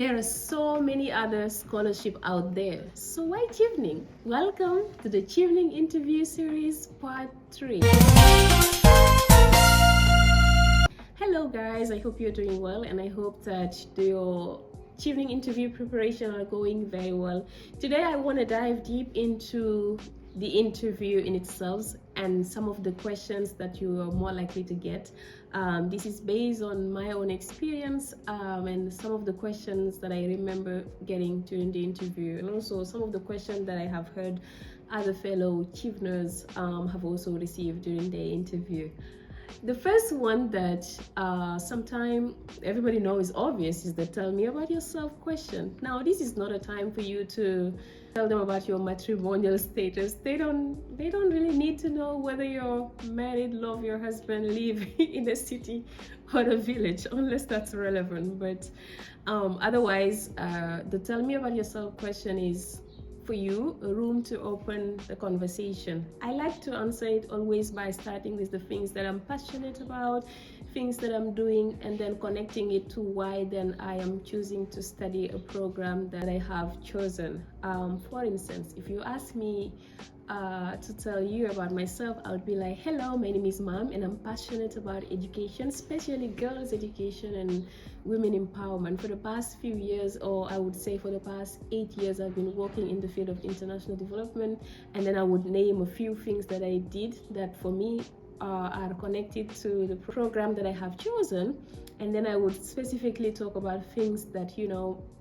There are so many other scholarships out there. So why Chevening? Welcome to the Chevening interview series part 3. Hello guys, I hope you're doing well and I hope that your Chevening interview preparation are going very well. Today I want to dive deep into the interview in itself and some of the questions that you are more likely to get. This is based on my own experience and some of the questions that I remember getting during the interview, and also some of the questions that I have heard other fellow Cheveners have also received during their interview. The first one that sometimes everybody knows is obvious is the tell me about yourself question. Now, this is not a time for you to tell them about your matrimonial status. They don't really need to know whether you're married, love your husband, live in a city or a village, unless that's relevant. But otherwise, the tell me about yourself question is for you a room to open the conversation. I like to answer it always by starting with the things that I'm passionate about, things that I'm doing, and then connecting it to why then I am choosing to study a program that I have chosen. For instance, if you ask me to tell you about myself, I would be like, hello, my name is Mom and I'm passionate about education, especially girls education and women empowerment. For the past few years, or I would say for the past 8 years, I've been working in the field of international development, and then I would name a few things that I did that for me are connected to the program that I have chosen, and then I would specifically talk about things that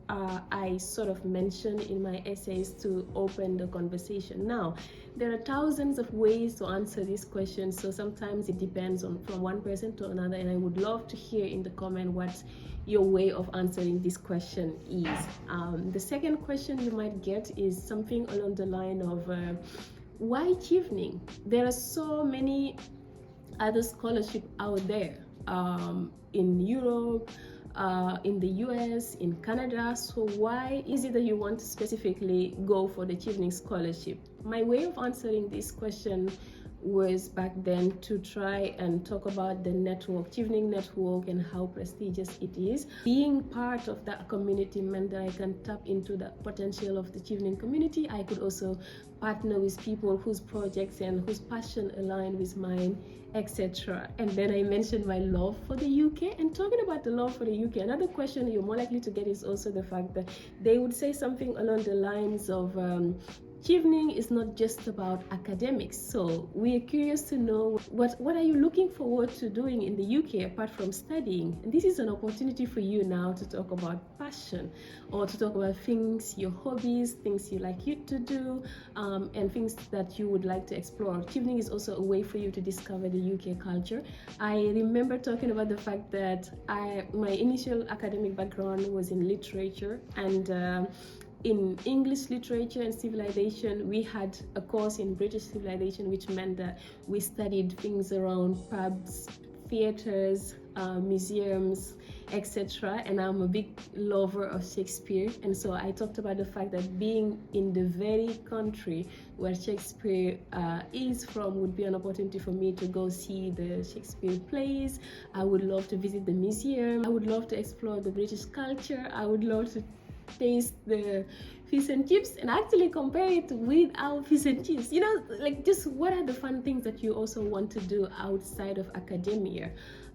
I sort of mentioned in my essays to open the conversation. Now, there are thousands of ways to answer this question, so sometimes it depends on from one person to another, and I would love to hear in the comment what your way of answering this question is. The second question you might get is something along the line of why Chevening? There are so many other scholarships out there in Europe, in the US, in Canada. So why is it that you want to specifically go for the Chevening scholarship? My way of answering this question was back then to try and talk about the network, Chevening network, and how prestigious it is. Being part of that community meant that I can tap into the potential of the Chevening community. I could also partner with people whose projects and whose passion align with mine, etc. And then I mentioned my love for the UK. And talking about the love for the UK, another question you're more likely to get is also the fact that they would say something along the lines of Chevening is not just about academics. So we are curious to know what are you looking forward to doing in the UK apart from studying? And this is an opportunity for you now to talk about passion, or to talk about things, your hobbies, things you like you to do, and things that you would like to explore. Chevening is also a way for you to discover the UK culture. I remember talking about the fact that my initial academic background was in literature, and in English literature and civilization, we had a course in British civilization, which meant that we studied things around pubs, theaters, museums, etc. And I'm a big lover of Shakespeare, and so I talked about the fact that being in the very country where Shakespeare is from would be an opportunity for me to go see the Shakespeare plays. I would love to visit the museum. I would love to explore the British culture. I would love to taste the fish and chips and actually compare it with our fish and chips. Like, just what are the fun things that you also want to do outside of academia?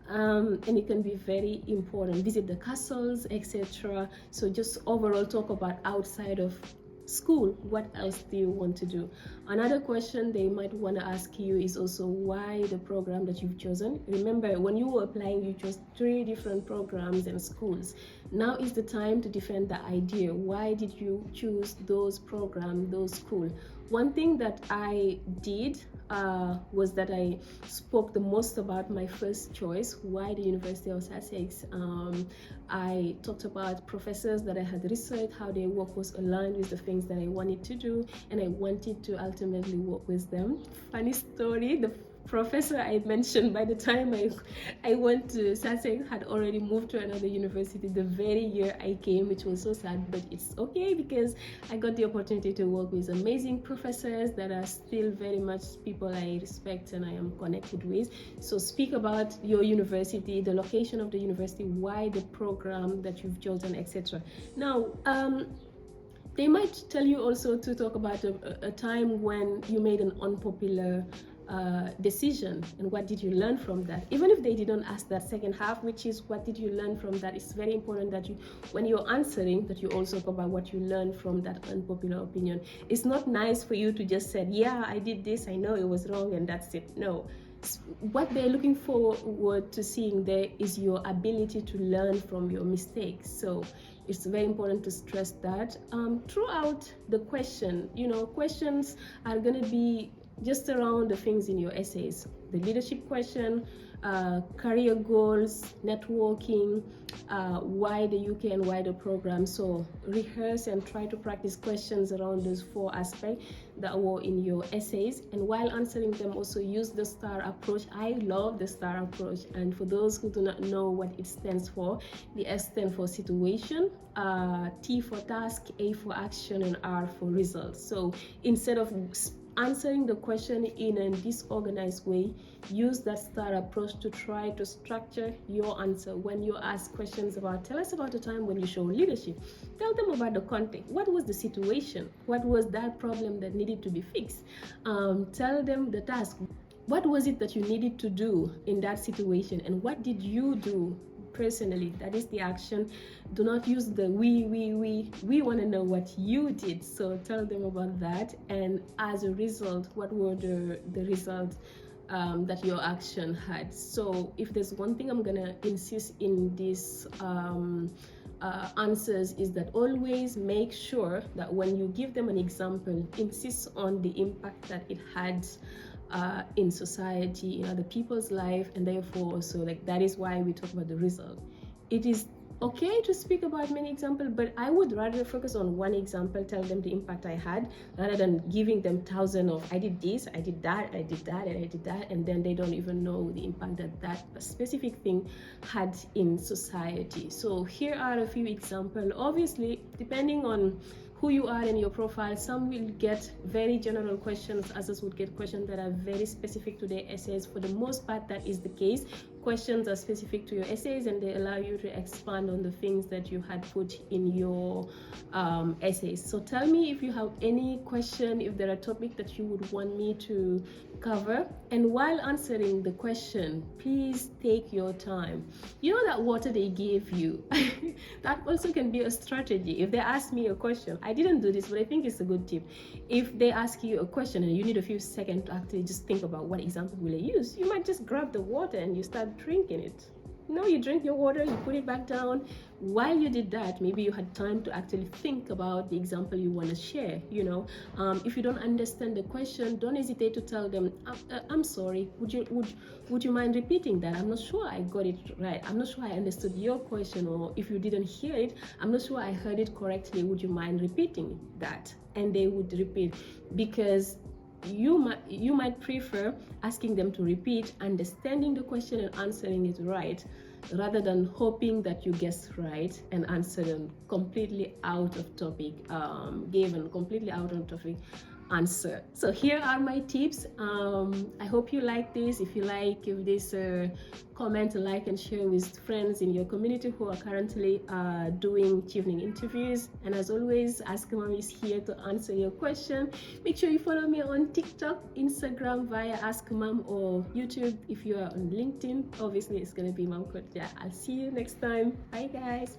And it can be very important. Visit the castles, etc. So just overall talk about outside of school, what else do you want to do? Another question they might want to ask you is also why the program that you've chosen. Remember, when you were applying, you chose 3 different programs and schools. Now is the time to defend the idea. Why did you choose those programs, those schools? One thing that I did was that I spoke the most about my first choice, why the University of Sussex. I talked about professors that I had researched, how their work was aligned with the things that I wanted to do, and I wanted to ultimately work with them. Funny story, the professor I mentioned, by the time I went to Sussex, had already moved to another university the very year I came, which was so sad, but it's okay because I got the opportunity to work with amazing professors that are still very much people I respect and I am connected with. So speak about your university, the location of the university, why the program that you've chosen, etc. Now, they might tell you also to talk about a time when you made an unpopular decision and what did you learn from that. Even if they didn't ask that second half, which is what did you learn from that, it's very important that you, when you're answering, that you also talk about what you learned from that unpopular opinion. It's not nice for you to just say, yeah, I did this, I know it was wrong, and that's it. No. What they're looking forward to seeing there is your ability to learn from your mistakes. So it's very important to stress that throughout the question. Questions are going to be just around the things in your essays. The leadership question, career goals, networking, why the UK and why the program. So rehearse and try to practice questions around those 4 aspects that were in your essays. And while answering them, also use the STAR approach. I love the STAR approach. And for those who do not know what it stands for, the S stands for situation, T for task, A for action, and R for results. So instead of answering the question in a disorganized way, use that STAR approach to try to structure your answer. When you ask questions about, tell us about a time when you show leadership, tell them about the context. What was the situation? What was that problem that needed to be fixed? Tell them the task. What was it that you needed to do in that situation, and what did you do personally? That is the action. Do not use the we want to know what you did. So tell them about that, and as a result, what were the results that your action had. So if there's one thing I'm gonna insist in this answers, is that always make sure that when you give them an example, insist on the impact that it had in society, in other people's life, and therefore also, like, that is why we talk about the result. It is okay to speak about many examples, but I would rather focus on one example, tell them the impact I had, rather than giving them thousands of I did this, I did that, I did that, and I did that, and then they don't even know the impact that that specific thing had in society. So here are a few examples. Obviously, depending on who you are in your profile, some will get very general questions, others would get questions that are very specific to their essays. For the most part, that is the case. Questions are specific to your essays, and they allow you to expand on the things that you had put in your essays. So tell me if you have any question, if there are topics that you would want me to cover. And while answering the question, please take your time. You know that water they gave you, that also can be a strategy. If they ask me a question, I didn't do this, but I think it's a good tip. If they ask you a question and you need a few seconds to actually just think about what example will I use, you might just grab the water and you start drinking it. No, you drink your water, you put it back down. While you did that, maybe you had time to actually think about the example you want to share. If you don't understand the question, don't hesitate to tell them, I'm sorry, would you mind repeating that? I'm not sure I got it right. I'm not sure I understood your question, or if you didn't hear it, I'm not sure I heard it correctly. Would you mind repeating that? And they would repeat, because you might prefer asking them to repeat, understanding the question and answering it right, rather than hoping that you guess right and answer them completely out of topic, given completely out of topic answer. So here are my tips. I hope you like this. If you like, give this a comment, like, and share with friends in your community who are currently doing Chevening interviews. And as always, Ask-Maam is here to answer your question. Make sure you follow me on TikTok, Instagram via Ask-Maam, or YouTube if you are on LinkedIn. Obviously, it's going to be Mam Kodja. I'll see you next time. Bye, guys.